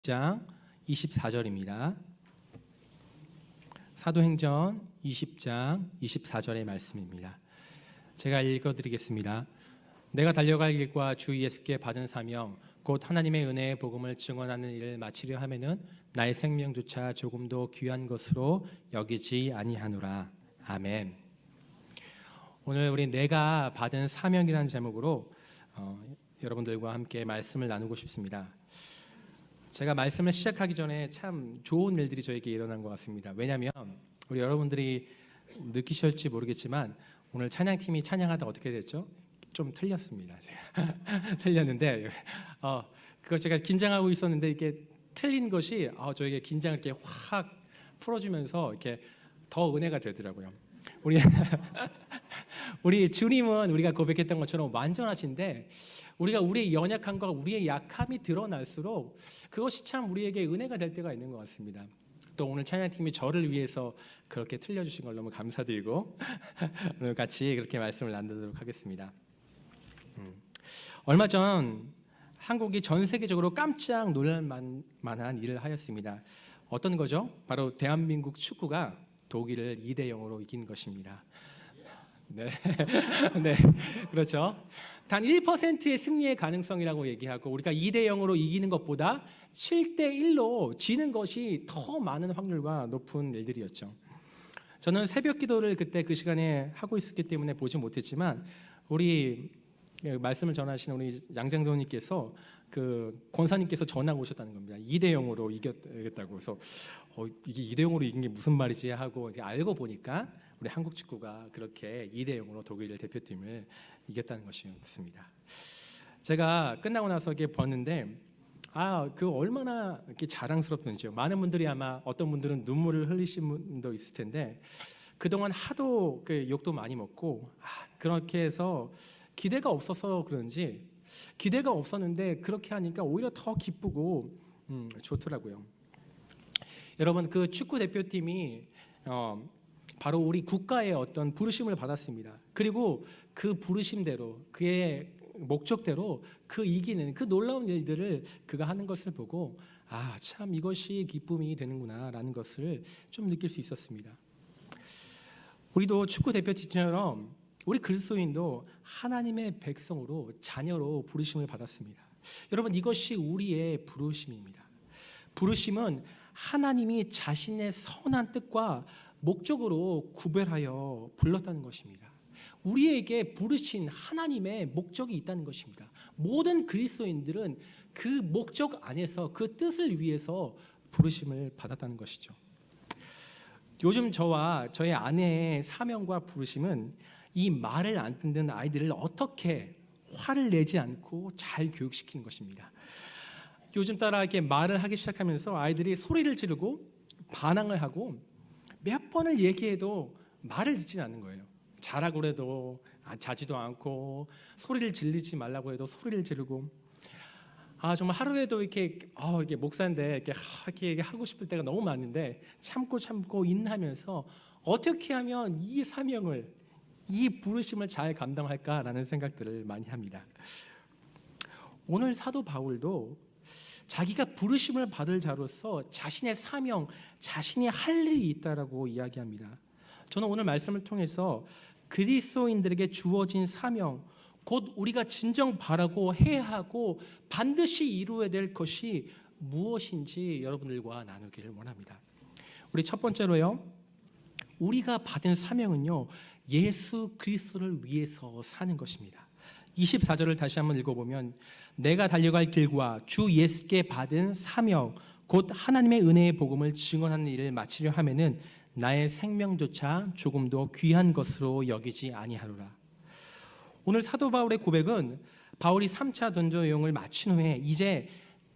20장 24절입니다. 사도행전 20장 24절의 말씀입니다. 제가 읽어드리겠습니다. 내가 달려갈 길과 주 예수께 받은 사명 곧 하나님의 은혜의 복음을 증언하는 일을 마치려 하면은 나의 생명조차 조금도 귀한 것으로 여기지 아니하노라. 아멘. 오늘 우리 내가 받은 사명이라는 제목으로 여러분들과 함께 말씀을 나누고 싶습니다. 제가 말씀을 시작하기 전에 참 좋은 일들이 저에게 일어난 것 같습니다. 왜냐하면 우리 여러분들이 느끼실지 모르겠지만 오늘 찬양팀이 찬양하다 어떻게 됐죠? 좀 틀렸습니다. 제가 틀렸는데 그거 제가 긴장하고 있었는데 이게 틀린 것이 저에게 긴장을 이렇게 확 풀어주면서 이렇게 더 은혜가 되더라고요. 우리 주님은 우리가 고백했던 것처럼 완전하신데 우리가 우리의 연약함과 우리의 약함이 드러날수록 그것이 참 우리에게 은혜가 될 때가 있는 것 같습니다. 또 오늘 찬양팀이 저를 위해서 그렇게 틀려주신 걸 너무 감사드리고 오늘 같이 그렇게 말씀을 나누도록 하겠습니다. 얼마 전 한국이 전 세계적으로 깜짝 놀랄 만한 일을 하였습니다. 어떤 거죠? 바로 대한민국 축구가 독일을 2대0으로 이긴 것입니다. 네, 네, 그렇죠. 단 1%의 승리의 가능성이라고 얘기하고 우리가 2대0으로 이기는 것보다 7대1로 지는 것이 더 많은 확률과 높은 일들이었죠. 저는 새벽 기도를 그때 그 시간에 하고 있었기 때문에 보지 못했지만 우리 말씀을 전하시는 우리 양장도님께서 그 권사님께서 전화가 오셨다는 겁니다. 2대0으로 이겼다고. 그래서 이게 2대0으로 이긴 게 무슨 말이지 하고 이제 알고 보니까 우리 한국 축구가 그렇게 2대0으로 독일 대표팀을 이겼다는 것이었습니다. 제가 끝나고 나서 이렇게 봤는데 그 얼마나 이렇게 자랑스럽던지요. 많은 분들이 아마 어떤 분들은 눈물을 흘리신 분도 있을 텐데 그동안 하도 그 욕도 많이 먹고 그렇게 해서 기대가 없어서 그런지 기대가 없었는데 그렇게 하니까 오히려 더 기쁘고 좋더라고요. 여러분 그 축구 대표팀이 바로 우리 국가의 어떤 부르심을 받았습니다. 그리고 그 부르심대로 그의 목적대로 그 이기는 그 놀라운 일들을 그가 하는 것을 보고 참 이것이 기쁨이 되는구나라는 것을 좀 느낄 수 있었습니다. 우리도 축구 대표팀처럼 우리 그리스도인도 하나님의 백성으로 자녀로 부르심을 받았습니다. 여러분 이것이 우리의 부르심입니다. 부르심은 하나님이 자신의 선한 뜻과 목적으로 구별하여 불렀다는 것입니다. 우리에게 부르신 하나님의 목적이 있다는 것입니다. 모든 그리스도인들은 그 목적 안에서 그 뜻을 위해서 부르심을 받았다는 것이죠. 요즘 저와 저의 아내의 사명과 부르심은 이 말을 안 듣는 아이들을 어떻게 화를 내지 않고 잘 교육시키는 것입니다. 요즘 따라 이렇게 말을 하기 시작하면서 아이들이 소리를 지르고 반항을 하고 몇 번을 얘기해도 말을 듣지 않는 거예요. 자라고 해도 자지도 않고 소리를 지르지 말라고 해도 소리를 지르고 정말 하루에도 이게 목사인데 이렇게 하고 싶을 때가 너무 많은데 참고 인하면서 어떻게 하면 이 사명을 이 부르심을 잘 감당할까라는 생각들을 많이 합니다. 오늘 사도 바울도 자기가 부르심을 받을 자로서 자신의 사명, 자신이 할 일이 있다라고 이야기합니다. 저는 오늘 말씀을 통해서 그리스도인들에게 주어진 사명, 곧 우리가 진정 바라고 해야 하고 반드시 이루어야 될 것이 무엇인지 여러분들과 나누기를 원합니다. 우리 첫 번째로요. 우리가 받은 사명은요. 예수 그리스도를 위해서 사는 것입니다. 24절을 다시 한번 읽어보면 내가 달려갈 길과 주 예수께 받은 사명 곧 하나님의 은혜의 복음을 증언하는 일을 마치려 하면은 나의 생명조차 조금도 귀한 것으로 여기지 아니하노라. 오늘 사도 바울의 고백은 바울이 3차 전도 여행을 마친 후에 이제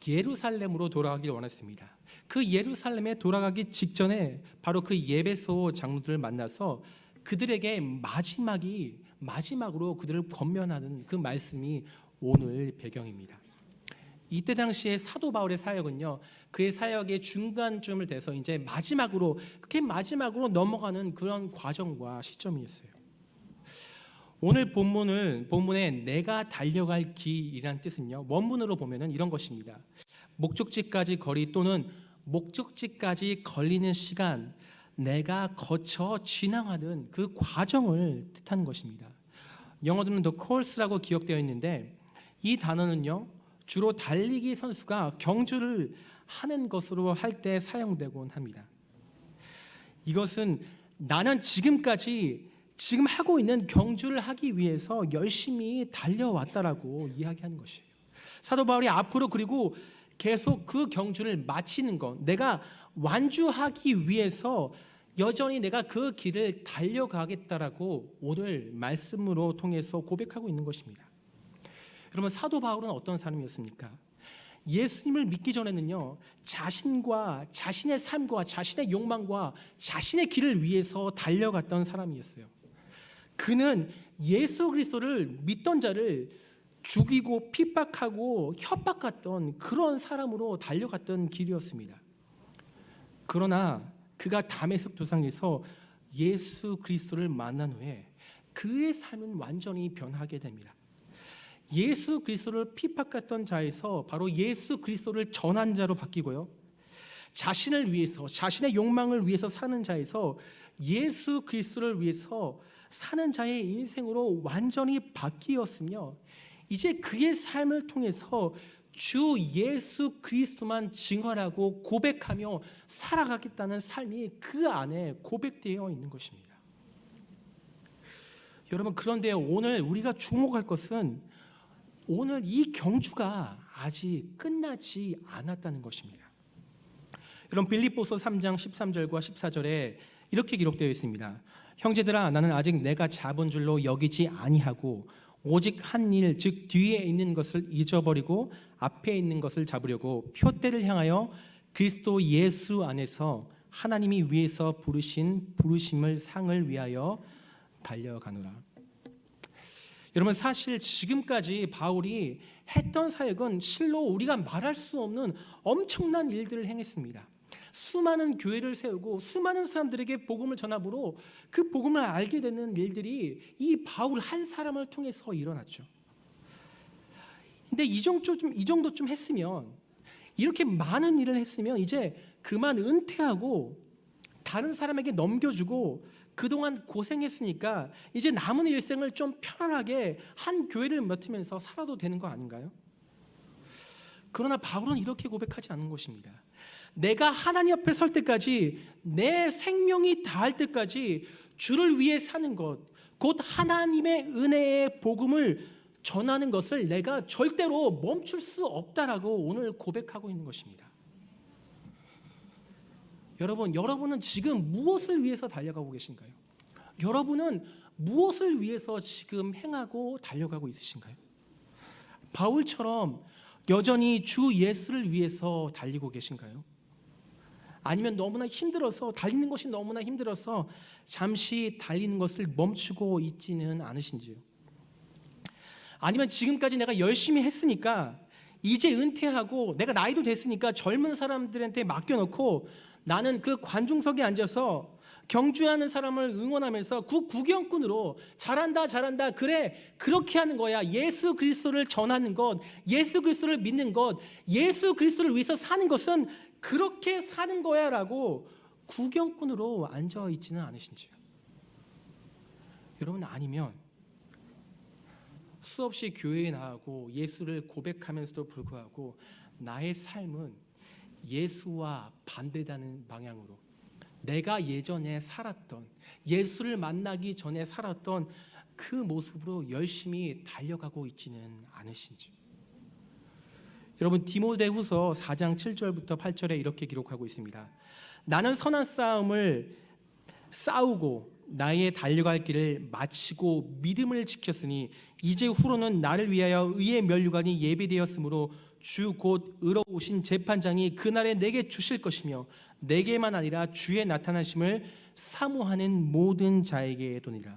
예루살렘으로 돌아가길 원했습니다. 그 예루살렘에 돌아가기 직전에 바로 그 예배소 장로들을 만나서 그들에게 마지막으로 그들을 권면하는 그 말씀이 오늘 배경입니다. 이때 당시에 사도 바울의 사역은요, 그의 사역의 중간쯤을 돼서 이제 마지막으로 넘어가는 그런 과정과 시점이었어요. 오늘 본문의 내가 달려갈 길이라는 뜻은요, 원문으로 보면은 이런 것입니다. 목적지까지 거리 또는 목적지까지 걸리는 시간, 내가 거쳐 지나가는 그 과정을 뜻하는 것입니다. 영어로는 the course라고 기억되어 있는데 이 단어는요, 주로 달리기 선수가 경주를 하는 것으로 할 때 사용되곤 합니다. 이것은 나는 지금 하고 있는 경주를 하기 위해서 열심히 달려왔다라고 이야기하는 것이에요. 사도 바울이 앞으로 그리고 계속 그 경주를 마치는 것, 내가 완주하기 위해서 여전히 내가 그 길을 달려가겠다라고 오늘 말씀으로 통해서 고백하고 있는 것입니다. 그러면 사도 바울은 어떤 사람이었습니까? 예수님을 믿기 전에는요, 자신과 자신의 삶과 자신의 욕망과 자신의 길을 위해서 달려갔던 사람이었어요. 그는 예수 그리스도를 믿던 자를 죽이고 핍박하고 협박했던 그런 사람으로 달려갔던 길이었습니다. 그러나 그가 다메섹 도상에서 예수 그리스도를 만난 후에 그의 삶은 완전히 변하게 됩니다. 예수 그리스도를 핍박했던 자에서 바로 예수 그리스도를 전한 자로 바뀌고요, 자신을 위해서 자신의 욕망을 위해서 사는 자에서 예수 그리스도를 위해서 사는 자의 인생으로 완전히 바뀌었으며, 이제 그의 삶을 통해서 주 예수 그리스도만 증언하고 고백하며 살아가겠다는 삶이 그 안에 고백되어 있는 것입니다. 여러분, 그런데 오늘 우리가 주목할 것은 오늘 이 경주가 아직 끝나지 않았다는 것입니다. 여러분, 빌립보서 3장 13절과 14절에 이렇게 기록되어 있습니다. 형제들아, 나는 아직 내가 잡은 줄로 여기지 아니하고 오직 한 일, 즉 뒤에 있는 것을 잊어버리고 앞에 있는 것을 잡으려고 표대를 향하여 그리스도 예수 안에서 하나님이 위에서 부르신 부르심을 상을 위하여 달려가노라. 여러분, 사실 지금까지 바울이 했던 사역은 실로 우리가 말할 수 없는 엄청난 일들을 행했습니다. 수많은 교회를 세우고 수많은 사람들에게 복음을 전함으로 그 복음을 알게 되는 일들이 이 바울 한 사람을 통해서 일어났죠. 근데 이 정도쯤 했으면, 이렇게 많은 일을 했으면 이제 그만 은퇴하고 다른 사람에게 넘겨주고 그동안 고생했으니까 이제 남은 일생을 좀 편안하게 한 교회를 맡으면서 살아도 되는 거 아닌가요? 그러나 바울은 이렇게 고백하지 않는 것입니다. 내가 하나님 앞에 설 때까지, 내 생명이 다할 때까지 주를 위해 사는 것, 곧 하나님의 은혜의 복음을 전하는 것을 내가 절대로 멈출 수 없다라고 오늘 고백하고 있는 것입니다. 여러분은 지금 무엇을 위해서 달려가고 계신가요? 여러분은 무엇을 위해서 지금 행하고 달려가고 있으신가요? 바울처럼 여전히 주 예수를 위해서 달리고 계신가요? 아니면 너무나 힘들어서, 달리는 것이 너무나 힘들어서 잠시 달리는 것을 멈추고 있지는 않으신지요? 아니면 지금까지 내가 열심히 했으니까 이제 은퇴하고 내가 나이도 됐으니까 젊은 사람들한테 맡겨놓고 나는 그 관중석에 앉아서 경주하는 사람을 응원하면서 그 구경꾼으로 잘한다 그래, 그렇게 하는 거야. 예수 그리스도를 전하는 것, 예수 그리스도를 믿는 것, 예수 그리스도를 위해서 사는 것은 그렇게 사는 거야 라고 구경꾼으로 앉아있지는 않으신지요? 여러분, 아니면 수없이 교회에 나가고 예수를 고백하면서도 불구하고 나의 삶은 예수와 반대되는 방향으로, 내가 예전에 살았던, 예수를 만나기 전에 살았던 그 모습으로 열심히 달려가고 있지는 않으신지? 여러분, 디모데후서 4장 7절부터 8절에 이렇게 기록하고 있습니다. 나는 선한 싸움을 싸우고 나의 달려갈 길을 마치고 믿음을 지켰으니 이제 후로는 나를 위하여 의의 면류관이 예비되었으므로 주 곧 의로우신 재판장이 그날에 내게 주실 것이며 내게만 아니라 주의 나타나심을 사모하는 모든 자에게 도니라.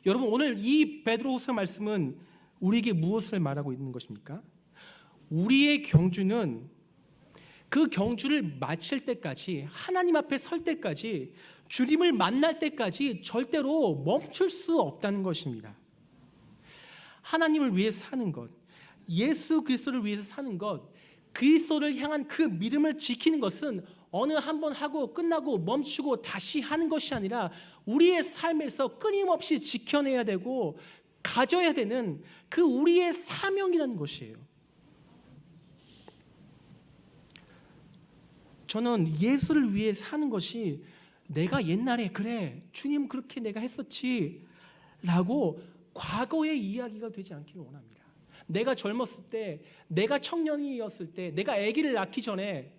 여러분, 오늘 이 베드로후서 말씀은 우리에게 무엇을 말하고 있는 것입니까? 우리의 경주는 그 경주를 마칠 때까지, 하나님 앞에 설 때까지, 주님을 만날 때까지 절대로 멈출 수 없다는 것입니다. 하나님을 위해 사는 것, 예수 그리스도를 위해서 사는 것, 그리스도를 향한 그 믿음을 지키는 것은 어느 한 번 하고 끝나고 멈추고 다시 하는 것이 아니라 우리의 삶에서 끊임없이 지켜내야 되고 가져야 되는 그 우리의 사명이라는 것이에요. 저는 예수를 위해 사는 것이 내가 옛날에 그래 주님 그렇게 내가 했었지 라고 과거의 이야기가 되지 않기를 원합니다. 내가 젊었을 때, 내가 청년이었을 때, 내가 아기를 낳기 전에,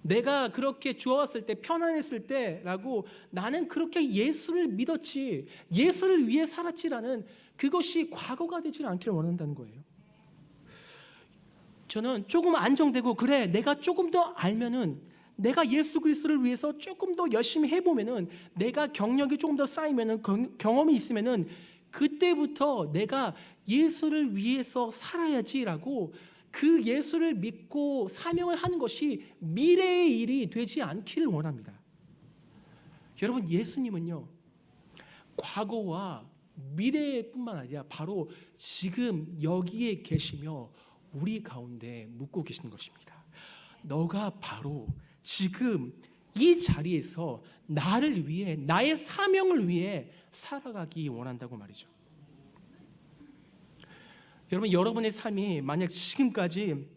내가 그렇게 좋았을 때, 편안했을 때라고 나는 그렇게 예수를 믿었지, 예수를 위해 살았지라는 그것이 과거가 되지 않기를 원한다는 거예요. 저는 조금 안정되고 그래 내가 조금 더 알면은 내가 예수 그리스도를 위해서 조금 더 열심히 해보면은 내가 경력이 조금 더 쌓이면은 경험이 있으면은 그때부터 내가 예수를 위해서 살아야지라고 그 예수를 믿고 사명을 하는 것이 미래의 일이 되지 않기를 원합니다. 여러분 예수님은요 과거와 미래뿐만 아니라 바로 지금 여기에 계시며 우리 가운데 묵고 계시는 것입니다. 너가 바로 지금 이 자리에서 나를 위해 나의 사명을 위해 살아가기 원한다고 말이죠. 여러분의 삶이 만약 지금까지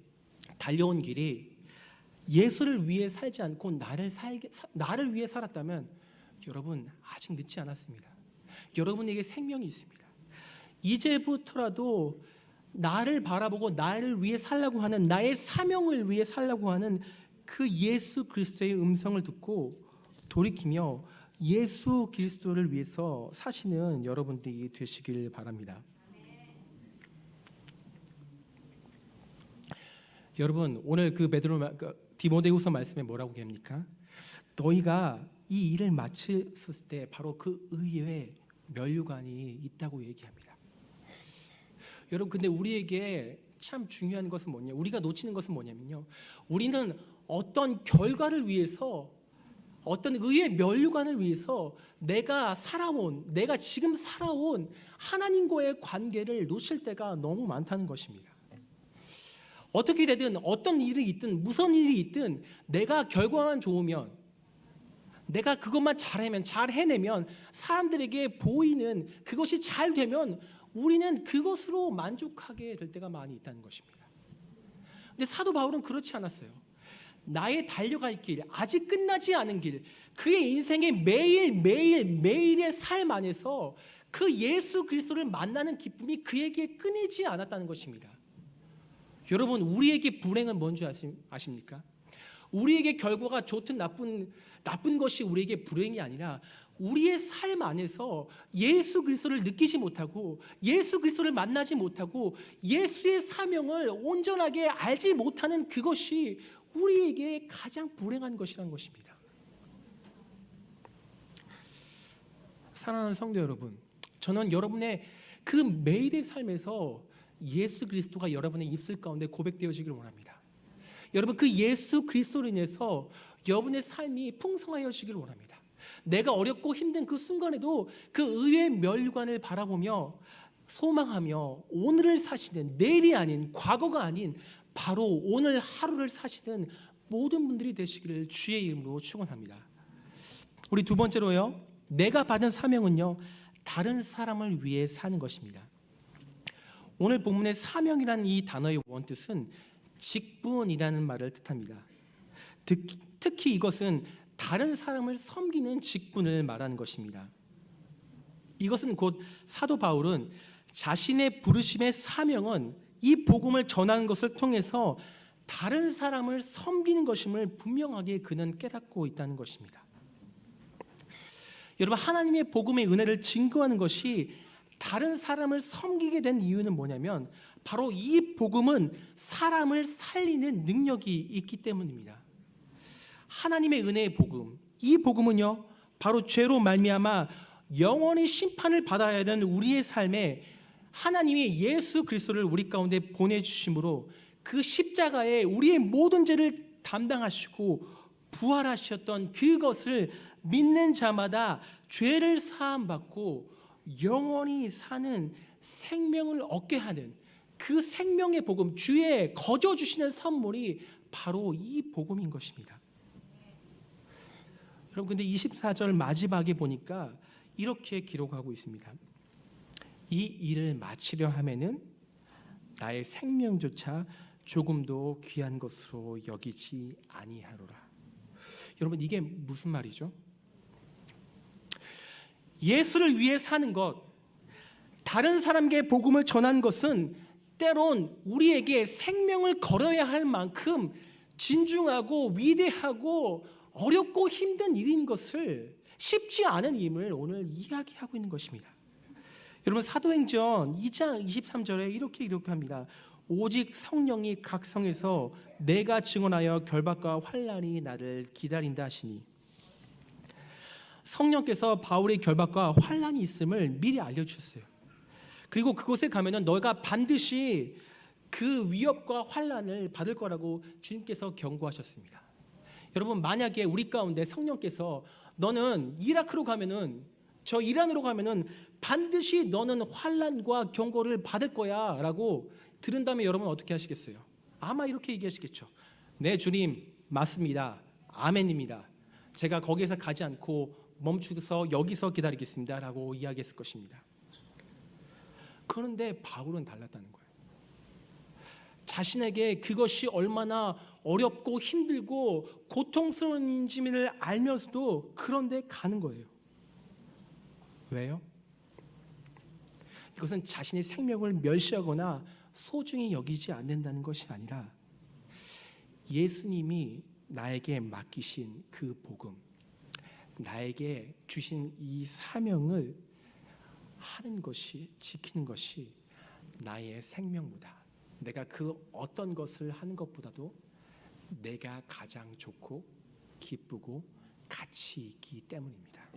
달려온 길이 예수를 위해 살지 않고 나를 위해 살았다면 여러분 아직 늦지 않았습니다. 여러분에게 생명이 있습니다. 이제부터라도 나를 바라보고 나를 위해 살려고 하는 나의 사명을 위해 살려고 하는 그 예수 그리스도의 음성을 듣고 돌이키며 예수 그리스도를 위해서 사시는 여러분들이 되시길 바랍니다. 여러분 오늘 그 디모데후서 말씀에 뭐라고 합니까? 너희가 이 일을 마쳤을 때 바로 그 의에 면류관이 있다고 얘기합니다. 여러분 근데 우리에게 참 중요한 것은 뭐냐? 우리가 놓치는 것은 뭐냐면요. 우리는 어떤 결과를 위해서 어떤 의의 면류관을 위해서 내가 지금 살아온 하나님과의 관계를 놓칠 때가 너무 많다는 것입니다. 어떻게 되든 어떤 일이 있든 무슨 일이 있든 내가 결과만 좋으면 내가 그것만 잘 해내면 사람들에게 보이는 그것이 잘 되면 우리는 그것으로 만족하게 될 때가 많이 있다는 것입니다. 근데 사도 바울은 그렇지 않았어요. 나의 달려갈 길, 아직 끝나지 않은 길, 그의 인생의 매일의 삶 안에서 그 예수 그리스도를 만나는 기쁨이 그에게 끊이지 않았다는 것입니다. 여러분 우리에게 불행은 뭔지 아십니까? 우리에게 결과가 좋든 나쁜 것이 우리에게 불행이 아니라 우리의 삶 안에서 예수 그리스도를 느끼지 못하고 예수 그리스도를 만나지 못하고 예수의 사명을 온전하게 알지 못하는 그것이 우리에게 가장 불행한 것이라는 것입니다. 사랑하는 성도 여러분, 저는 여러분의 그 매일의 삶에서 예수 그리스도가 여러분의 입술 가운데 고백되어지기를 원합니다. 여러분 그 예수 그리스도로 인해서 여러분의 삶이 풍성하여지기를 원합니다. 내가 어렵고 힘든 그 순간에도 그 의의 면류관을 바라보며 소망하며 오늘을 사시는, 내일이 아닌 과거가 아닌 바로 오늘 하루를 사시는 모든 분들이 되시기를 주의 이름으로 축원합니다. 우리 두 번째로요, 내가 받은 사명은요 다른 사람을 위해 사는 것입니다. 오늘 본문의 사명이라는 이 단어의 원뜻은 직분이라는 말을 뜻합니다. 특히 이것은 다른 사람을 섬기는 직분을 말하는 것입니다. 이것은 곧 사도 바울은 자신의 부르심의 사명은 이 복음을 전하는 것을 통해서 다른 사람을 섬기는 것임을 분명하게 그는 깨닫고 있다는 것입니다. 여러분 하나님의 복음의 은혜를 증거하는 것이 다른 사람을 섬기게 된 이유는 뭐냐면 바로 이 복음은 사람을 살리는 능력이 있기 때문입니다. 하나님의 은혜의 복음, 이 복음은요 바로 죄로 말미암아 영원히 심판을 받아야 하는 우리의 삶에 하나님이 예수 그리스도를 우리 가운데 보내주심으로 그 십자가에 우리의 모든 죄를 담당하시고 부활하셨던 그것을 믿는 자마다 죄를 사함받고 영원히 사는 생명을 얻게 하는 그 생명의 복음, 주의 거저 주시는 선물이 바로 이 복음인 것입니다. 여러분, 근데 24절 마지막에 보니까 이렇게 기록하고 있습니다. 이 일을 마치려 하면은 나의 생명조차 조금도 귀한 것으로 여기지 아니하노라. 여러분, 이게 무슨 말이죠? 예수를 위해 사는 것, 다른 사람에게 복음을 전하는 것은 때론 우리에게 생명을 걸어야 할 만큼 진중하고 위대하고 어렵고 힘든 일인 것을, 쉽지 않은 임을 오늘 이야기하고 있는 것입니다. 여러분, 사도행전 2장 23절에 이렇게 기록합니다. 오직 성령이 각 성에서 내가 증언하여 결박과 환난이 나를 기다린다 하시니, 성령께서 바울의 결박과 환난이 있음을 미리 알려주셨어요. 그리고 그곳에 가면은 너가 반드시 그 위협과 환난을 받을 거라고 주님께서 경고하셨습니다. 여러분, 만약에 우리 가운데 성령께서 너는 이라크로 가면은, 저 이란으로 가면은 반드시 너는 환난과 경고를 받을 거야 라고 들은다면 여러분 어떻게 하시겠어요? 아마 이렇게 얘기하시겠죠. 네, 주님, 맞습니다. 아멘입니다. 제가 거기에서 가지 않고 멈추서 여기서 기다리겠습니다 라고 이야기했을 것입니다. 그런데 바울은 달랐다는 거예요. 자신에게 그것이 얼마나 어렵고 힘들고 고통스러운지를 알면서도 그런데 가는 거예요. 왜요? 이것은 자신의 생명을 멸시하거나 소중히 여기지 않는다는 것이 아니라 예수님이 나에게 맡기신 그 복음, 나에게 주신 이 사명을 하는 것이, 지키는 것이 나의 생명보다, 내가 그 어떤 것을 하는 것보다도 내가 가장 좋고 기쁘고 가치 있기 때문입니다.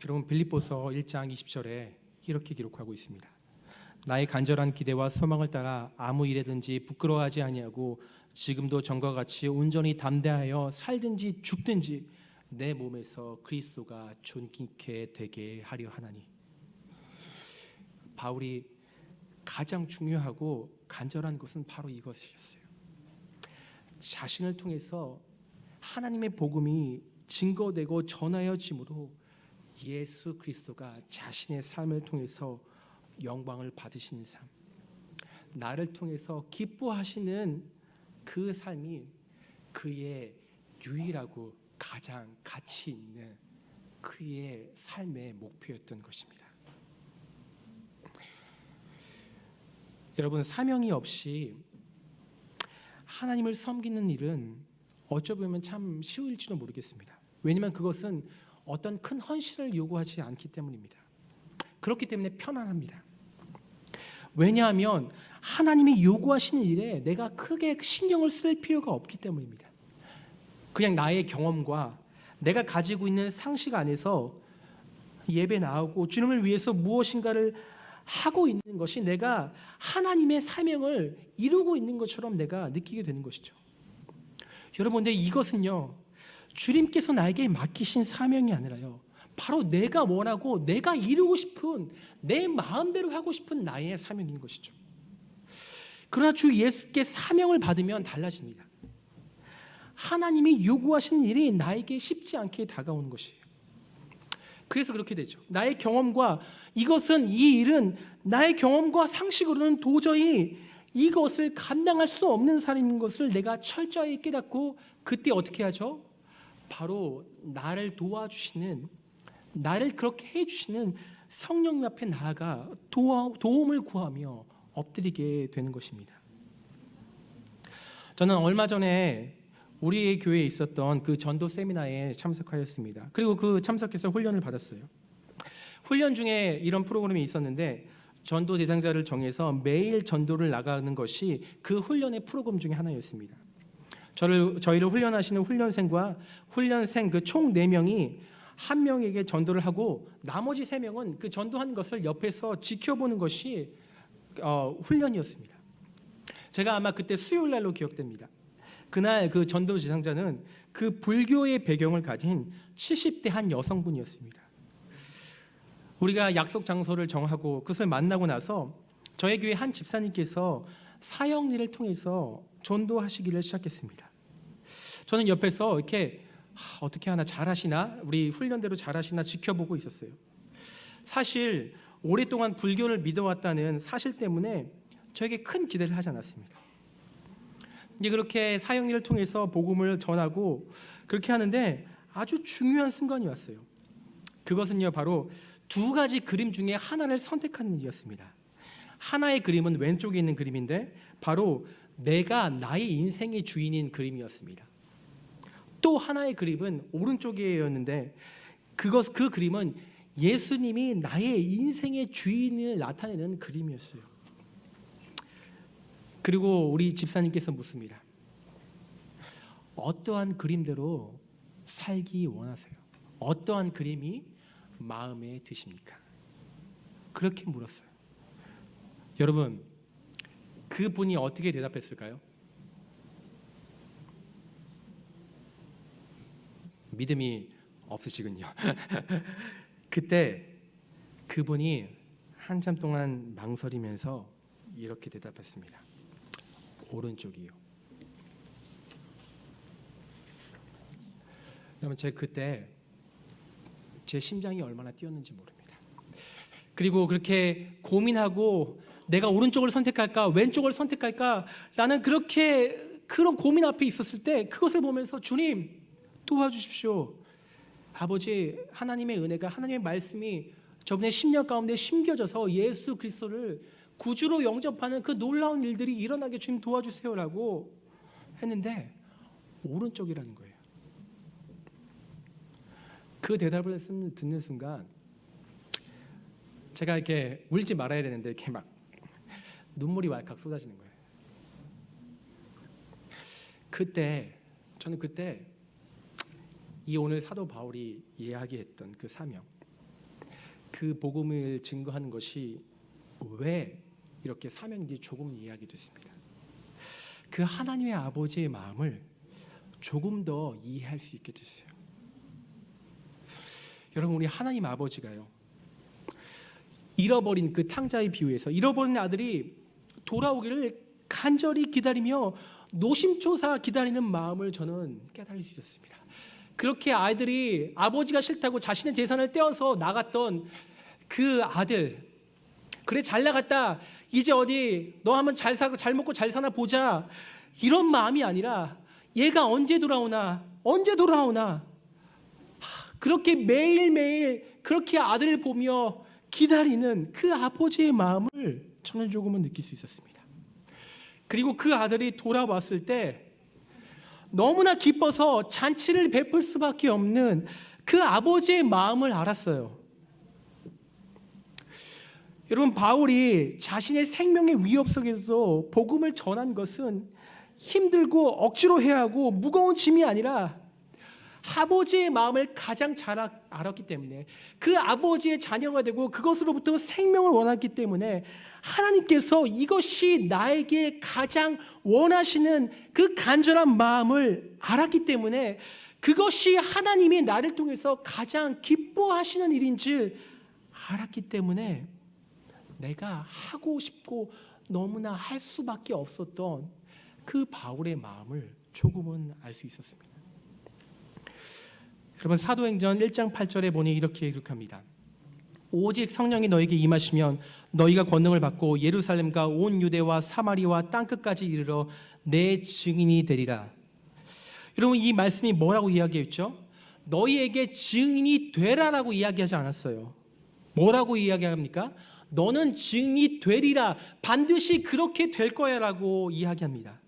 여러분, 빌립보서 1장 20절에 이렇게 기록하고 있습니다. 나의 간절한 기대와 소망을 따라 아무 일에든지 부끄러워하지 아니하고 지금도 전과 같이 온전히 담대하여 살든지 죽든지 내 몸에서 그리스도가 존귀케 되게 하려 하나니. 바울이 가장 중요하고 간절한 것은 바로 이것이었어요. 자신을 통해서 하나님의 복음이 증거되고 전하여짐으로 예수 그리스도가 자신의 삶을 통해서 영광을 받으시는 삶, 나를 통해서 기뻐하시는 그 삶이 그의 유일하고 가장 가치 있는 그의 삶의 목표였던 것입니다. 여러분, 사명이 없이 하나님을 섬기는 일은 어쩌면 참 쉬울지도 모르겠습니다. 왜냐하면 그것은 어떤 큰 헌신을 요구하지 않기 때문입니다. 그렇기 때문에 편안합니다. 왜냐하면 하나님이 요구하시는 일에 내가 크게 신경을 쓸 필요가 없기 때문입니다. 그냥 나의 경험과 내가 가지고 있는 상식 안에서 예배 나오고 주님을 위해서 무엇인가를 하고 있는 것이 내가 하나님의 사명을 이루고 있는 것처럼 내가 느끼게 되는 것이죠. 여러분, 근데 이것은요, 주님께서 나에게 맡기신 사명이 아니라요, 바로 내가 원하고 내가 이루고 싶은, 내 마음대로 하고 싶은 나의 사명인 것이죠. 그러나 주 예수께 사명을 받으면 달라집니다. 하나님이 요구하시는 일이 나에게 쉽지 않게 다가오는 것이에요. 그래서 그렇게 되죠. 나의 경험과 이것은, 이 일은 나의 경험과 상식으로는 도저히 이것을 감당할 수 없는 삶인 것을 내가 철저히 깨닫고, 그때 어떻게 하죠? 바로 나를 도와주시는, 나를 그렇게 해주시는 성령님 앞에 나아가 도움을 구하며 엎드리게 되는 것입니다. 저는 얼마 전에 우리 교회에 있었던 그 전도 세미나에 참석하였습니다. 그리고 그 참석해서 훈련을 받았어요. 훈련 중에 이런 프로그램이 있었는데, 전도 대상자를 정해서 매일 전도를 나가는 것이 그 훈련의 프로그램 중에 하나였습니다. 저희를 훈련하시는 훈련생과 훈련생 그 총 4명이 한 명에게 전도를 하고, 나머지 3명은 그 전도하는 것을 옆에서 지켜보는 것이 훈련이었습니다. 제가 아마 그때 수요일 날로 기억됩니다. 그날 그 전도 대상자는 그 불교의 배경을 가진 70대 한 여성분이었습니다. 우리가 약속 장소를 정하고 그것을 만나고 나서 저희 교회 한 집사님께서 사역일을 통해서 전도하시기를 시작했습니다. 저는 옆에서 이렇게 어떻게 하나 잘하시나, 우리 훈련대로 잘하시나 지켜보고 있었어요. 사실 오랫동안 불교를 믿어왔다는 사실 때문에 저에게 큰 기대를 하지 않았습니다. 이제 그렇게 사역일을 통해서 복음을 전하고 그렇게 하는데 아주 중요한 순간이 왔어요. 그것은요, 바로 두 가지 그림 중에 하나를 선택하는 일이었습니다. 하나의 그림은 왼쪽에 있는 그림인데 바로 내가 나의 인생의 주인인 그림이었습니다. 또 하나의 그림은 오른쪽이었는데 그 그림은 예수님이 나의 인생의 주인을 나타내는 그림이었어요. 그리고 우리 집사님께서 묻습니다. 어떠한 그림대로 살기 원하세요? 어떠한 그림이 마음에 드십니까? 그렇게 물었어요. 여러분, 그분이 어떻게 대답했을까요? 믿음이 없으시군요. 그때 그분이 한참 동안 망설이면서 이렇게 대답했습니다. 오른쪽이요. 여러분, 그때 제 심장이 얼마나 뛰었는지 모릅니다. 그리고 그렇게 고민하고 내가 오른쪽을 선택할까 왼쪽을 선택할까 나는 그런 고민 앞에 있었을 때 그것을 보면서 주님 도와주십시오. 아버지, 하나님의 은혜가, 하나님의 말씀이 저분의 심령 가운데 심겨져서 예수 그리스도를 구주로 영접하는 그 놀라운 일들이 일어나게 주님 도와주세요라고 했는데 오른쪽이라는 거예요. 그 대답을 듣는 순간 제가 이렇게 울지 말아야 되는데 이렇게 막 눈물이 왈칵 쏟아지는 거예요. 저는 그때 이 오늘 사도 바울이 이야기했던 그 사명, 그 복음을 증거하는 것이 왜 이렇게 사명인지 조금 이해하게 됐습니다. 그 하나님의 아버지의 마음을 조금 더 이해할 수 있게 됐어요. 여러분, 우리 하나님 아버지가요, 잃어버린 그 탕자의 비유에서 잃어버린 아들이 돌아오기를 간절히 기다리며 노심초사 기다리는 마음을 저는 깨달을 수 있었습니다. 그렇게 아이들이 아버지가 싫다고 자신의 재산을 떼어서 나갔던 그 아들, 그래 잘 나갔다, 이제 어디 너 한번 잘 사고 잘 먹고 잘 사나 보자, 이런 마음이 아니라 얘가 언제 돌아오나 그렇게 매일매일 그렇게 아들을 보며 기다리는 그 아버지의 마음을 저는 조금은 느낄 수 있었습니다. 그리고 그 아들이 돌아왔을 때 너무나 기뻐서 잔치를 베풀 수밖에 없는 그 아버지의 마음을 알았어요. 여러분, 바울이 자신의 생명의 위협 속에서 복음을 전한 것은 힘들고 억지로 해야 하고 무거운 짐이 아니라 아버지의 마음을 가장 잘 알았기 때문에, 그 아버지의 자녀가 되고 그것으로부터 생명을 원했기 때문에 하나님께서 이것이 나에게 가장 원하시는 그 간절한 마음을 알았기 때문에 그것이 하나님이 나를 통해서 가장 기뻐하시는 일인 줄 알았기 때문에 내가 하고 싶고 너무나 할 수밖에 없었던 그 바울의 마음을 조금은 알 수 있었습니다. 여러분, 사도행전 1장 8절에 보니 이렇게 기록합니다. 오직 성령이 너에게 임하시면 너희가 권능을 받고 예루살렘과 온 유대와 사마리와 땅끝까지 이르러 내 증인이 되리라. 여러분, 이 말씀이 뭐라고 이야기했죠? 너희에게 증인이 되라라고 이야기하지 않았어요. 뭐라고 이야기합니까? 너는 증인이 되리라, 반드시 그렇게 될 거야라고 이야기합니다.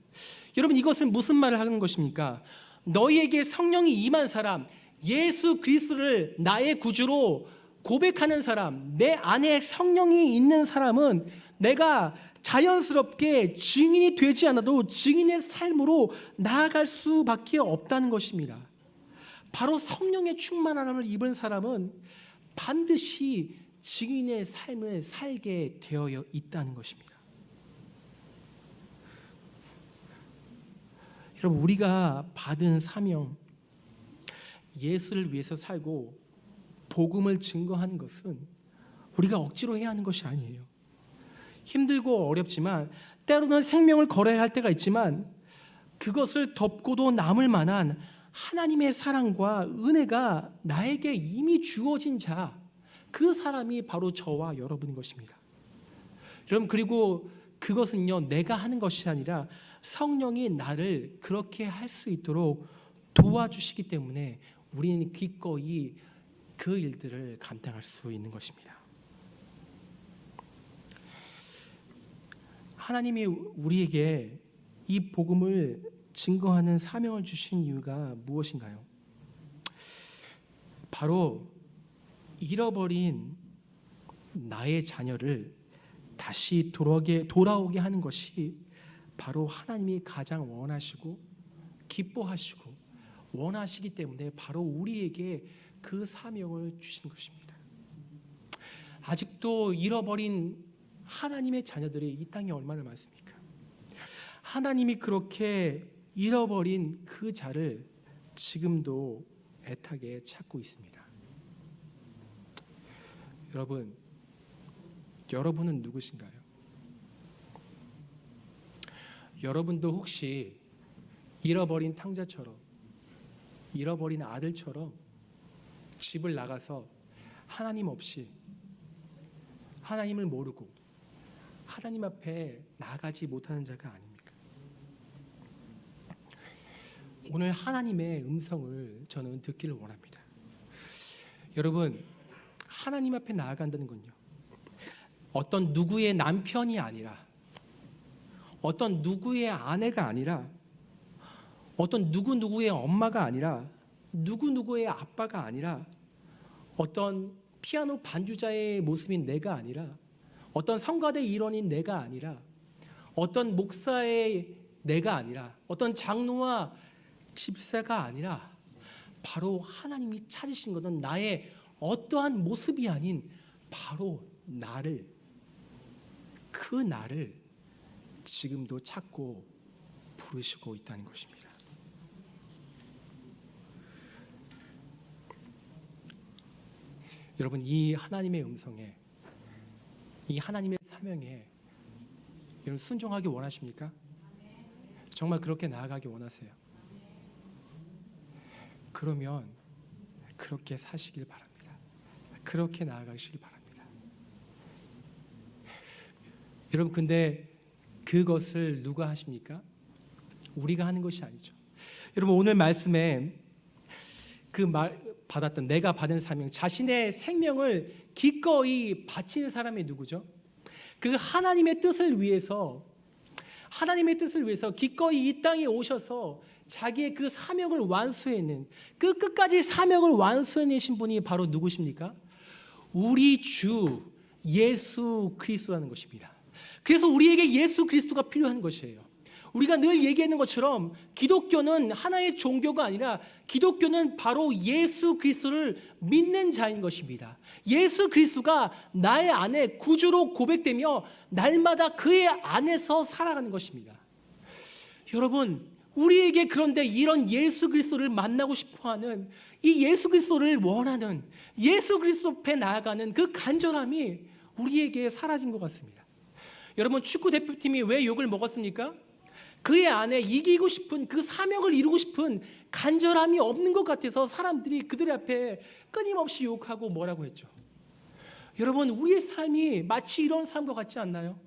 여러분, 이것은 무슨 말을 하는 것입니까? 너희에게 성령이 임한 사람, 예수 그리스도를 나의 구주로 고백하는 사람, 내 안에 성령이 있는 사람은 내가 자연스럽게 증인이 되지 않아도 증인의 삶으로 나아갈 수밖에 없다는 것입니다. 바로 성령의 충만함을 입은 사람은 반드시 증인의 삶을 살게 되어 있다는 것입니다. 여러분, 우리가 받은 사명, 예수를 위해서 살고 복음을 증거하는 것은 우리가 억지로 해야 하는 것이 아니에요. 힘들고 어렵지만 때로는 생명을 걸어야 할 때가 있지만 그것을 덮고도 남을 만한 하나님의 사랑과 은혜가 나에게 이미 주어진 자, 그 사람이 바로 저와 여러분인 것입니다. 여러분, 그리고 그것은요, 내가 하는 것이 아니라 성령이 나를 그렇게 할 수 있도록 도와주시기 때문에 우리는 기꺼이 그 일들을 감당할 수 있는 것입니다. 하나님이 우리에게 이 복음을 증거하는 사명을 주신 이유가 무엇인가요? 바로 잃어버린 나의 자녀를 다시 돌아오게 하는 것이 바로 하나님이 가장 원하시고 기뻐하시고 원하시기 때문에 바로 우리에게 그 사명을 주신 것입니다. 아직도 잃어버린 하나님의 자녀들이 이 땅에 얼마나 많습니까? 하나님이 그렇게 잃어버린 그 자를 지금도 애타게 찾고 있습니다. 여러분은 누구신가요? 여러분도 혹시 잃어버린 탕자처럼, 잃어버린 아들처럼 집을 나가서 하나님 없이, 하나님을 모르고 하나님 앞에 나가지 못하는 자가 아닙니까? 오늘 하나님의 음성을 저는 듣기를 원합니다. 여러분, 하나님 앞에 나아간다는 건요, 어떤 누구의 남편이 아니라, 어떤 누구의 아내가 아니라, 어떤 누구의 엄마가 아니라, 누구의 아빠가 아니라, 어떤 피아노 반주자의 모습인 내가 아니라, 어떤 성가대 일원인 내가 아니라, 어떤 목사의 내가 아니라, 어떤 장로와 집사가 아니라 바로 하나님이 찾으신 것은 나의 어떠한 모습이 아닌 바로 나를, 그 나를 지금도 찾고 부르시고 있다는 것입니다. 여러분, 이 하나님의 음성에, 이 하나님의 사명에 여러분 순종하기 원하십니까? 정말 그렇게 나아가기 원하세요? 그러면 그렇게 사시길 바랍니다. 그렇게 나아가시길 바랍니다. 여러분, 근데 그것을 누가 하십니까? 우리가 하는 것이 아니죠. 여러분, 오늘 말씀에 내가 받은 사명, 자신의 생명을 기꺼이 바치는 사람이 누구죠? 그 하나님의 뜻을 위해서 기꺼이 이 땅에 오셔서 자기의 그 사명을 완수해낸, 그 끝까지 사명을 완수해내신 분이 바로 누구십니까? 우리 주 예수 그리스도라는 것입니다. 그래서 우리에게 예수 그리스도가 필요한 것이에요. 우리가 늘 얘기하는 것처럼 기독교는 하나의 종교가 아니라 기독교는 바로 예수 그리스도를 믿는 자인 것입니다. 예수 그리스도가 나의 안에 구주로 고백되며 날마다 그의 안에서 살아가는 것입니다. 여러분, 우리에게 그런데 이런 예수 그리스도를 만나고 싶어하는, 이 예수 그리스도를 원하는, 예수 그리스도 앞에 나아가는 그 간절함이 우리에게 사라진 것 같습니다. 여러분, 축구 대표팀이 왜 욕을 먹었습니까? 그의 안에 이기고 싶은, 그 사명을 이루고 싶은 간절함이 없는 것 같아서 사람들이 그들 앞에 끊임없이 욕하고 뭐라고 했죠. 여러분, 우리의 삶이 마치 이런 삶과 같지 않나요?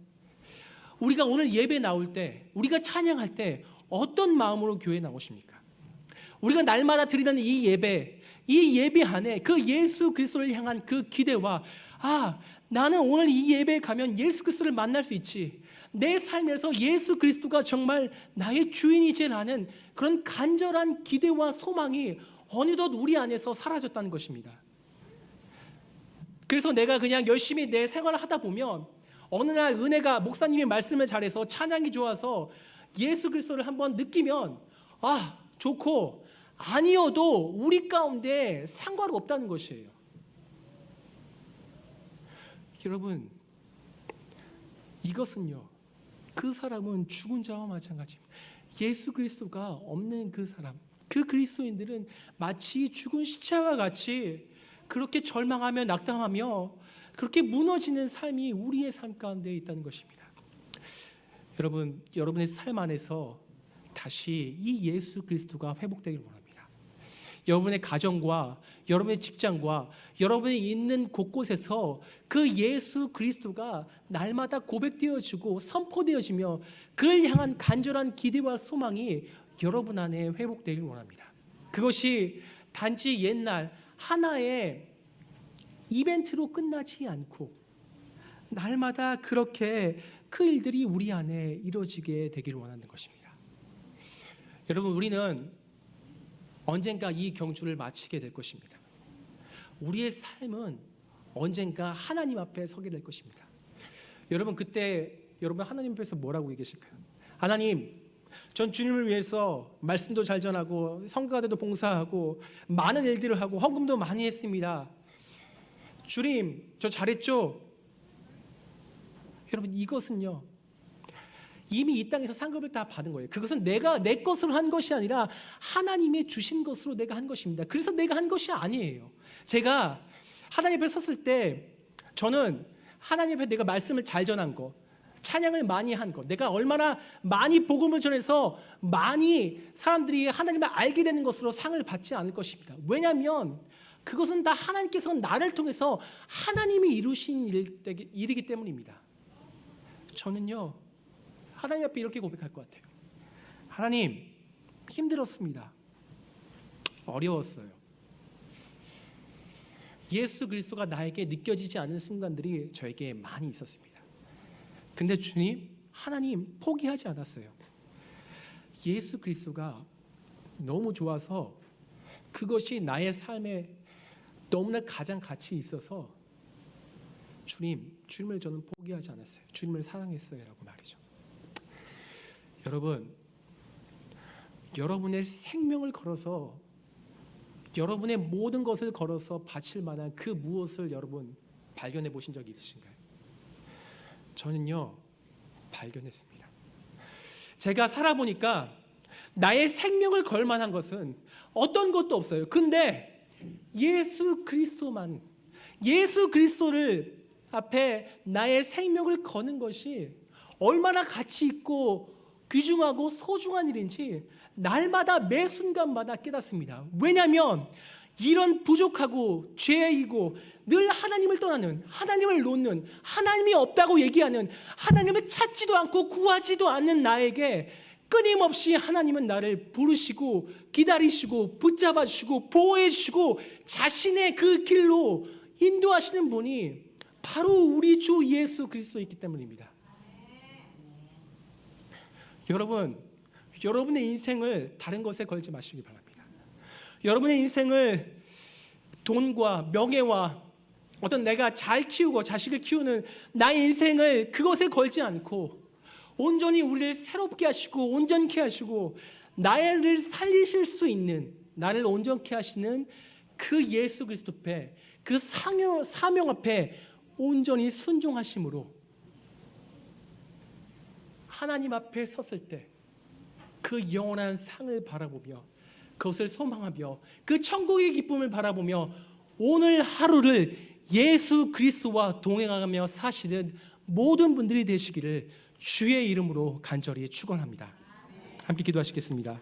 우리가 오늘 예배 나올 때, 우리가 찬양할 때 어떤 마음으로 교회에 나오십니까? 우리가 날마다 드리는 이 예배 안에 그 예수 그리스도를 향한 그 기대와, 나는 오늘 이 예배에 가면 예수 그리스도를 만날 수 있지, 내 삶에서 예수 그리스도가 정말 나의 주인이지라는 그런 간절한 기대와 소망이 어느덧 우리 안에서 사라졌다는 것입니다. 그래서 내가 그냥 열심히 내 생활을 하다 보면 어느 날 은혜가, 목사님이 말씀을 잘해서 찬양이 좋아서 예수 그리스도를 한번 느끼면 좋고, 아니어도 우리 가운데 상관없다는 것이에요. 여러분, 이것은요, 그 사람은 죽은 자와 마찬가지입니다. 예수 그리스도가 없는 그 사람, 그 그리스도인들은 마치 죽은 시체와 같이 그렇게 절망하며 낙담하며 그렇게 무너지는 삶이 우리의 삶 가운데 있다는 것입니다. 여러분, 여러분의 삶 안에서 다시 이 예수 그리스도가 회복되길 원합니다. 여러분의 가정과 여러분의 직장과 여러분이 있는 곳곳에서 그 예수 그리스도가 날마다 고백되어지고 선포되어지며 그를 향한 간절한 기대와 소망이 여러분 안에 회복되길 원합니다. 그것이 단지 옛날 하나의 이벤트로 끝나지 않고 날마다 그렇게 그 일들이 우리 안에 이루어지게 되기를 원하는 것입니다. 여러분, 우리는 언젠가 이 경주를 마치게 될 것입니다. 우리의 삶은 언젠가 하나님 앞에 서게 될 것입니다. 여러분, 그때 여러분 하나님 앞에서 뭐라고 얘기하실까요? 하나님, 전 주님을 위해서 말씀도 잘 전하고 성가대도 봉사하고 많은 일들을 하고 헌금도 많이 했습니다. 주님, 저 잘했죠? 여러분, 이것은요, 이미 이 땅에서 상급을 다 받은 거예요. 그것은 내가 내 것으로 한 것이 아니라 하나님의 주신 것으로 내가 한 것입니다. 그래서 내가 한 것이 아니에요. 제가 하나님 앞에 섰을 때 저는 하나님 앞에 내가 말씀을 잘 전한 거, 찬양을 많이 한 것, 내가 얼마나 많이 복음을 전해서 많이 사람들이 하나님을 알게 되는 것으로 상을 받지 않을 것입니다. 왜냐하면 그것은 다 하나님께서 나를 통해서 하나님이 이루신 일이기 때문입니다. 저는요, 하나님 앞에 이렇게 고백할 것 같아요. 하나님, 힘들었습니다. 어려웠어요. 예수 그리스도가 나에게 느껴지지 않은 순간들이 저에게 많이 있었습니다. 근데 주님, 하나님 포기하지 않았어요. 예수 그리스도가 너무 좋아서 그것이 나의 삶에 너무나 가장 가치 있어서 주님을 저는 포기하지 않았어요. 주님을 사랑했어요 라고 말이죠. 여러분, 여러분의 생명을 걸어서 여러분의 모든 것을 걸어서 바칠 만한 그 무엇을 여러분 발견해 보신 적이 있으신가요? 저는요, 발견했습니다. 제가 살아보니까 나의 생명을 걸 만한 것은 어떤 것도 없어요. 근데 예수 그리스도만, 예수 그리스도를 앞에 나의 생명을 거는 것이 얼마나 가치 있고 귀중하고 소중한 일인지 날마다 매 순간마다 깨닫습니다. 왜냐하면 이런 부족하고 죄이고 늘 하나님을 떠나는, 하나님을 놓는, 하나님이 없다고 얘기하는, 하나님을 찾지도 않고 구하지도 않는 나에게 끊임없이 하나님은 나를 부르시고 기다리시고 붙잡아 주시고 보호해 주시고 자신의 그 길로 인도하시는 분이 바로 우리 주 예수 그리스도이기 때문입니다. 여러분, 여러분의 인생을 다른 것에 걸지 마시기 바랍니다. 여러분의 인생을 돈과 명예와 어떤 내가 잘 키우고 자식을 키우는 나의 인생을 그것에 걸지 않고 온전히 우리를 새롭게 하시고 온전케 하시고 나를 살리실 수 있는, 나를 온전케 하시는 그 예수 그리스도 앞에, 그 사명 앞에 온전히 순종하심으로 하나님 앞에 섰을 때 그 영원한 상을 바라보며 그것을 소망하며 그 천국의 기쁨을 바라보며 오늘 하루를 예수 그리스도와 동행하며 사시는 모든 분들이 되시기를 주의 이름으로 간절히 축원합니다. 함께 기도하시겠습니다.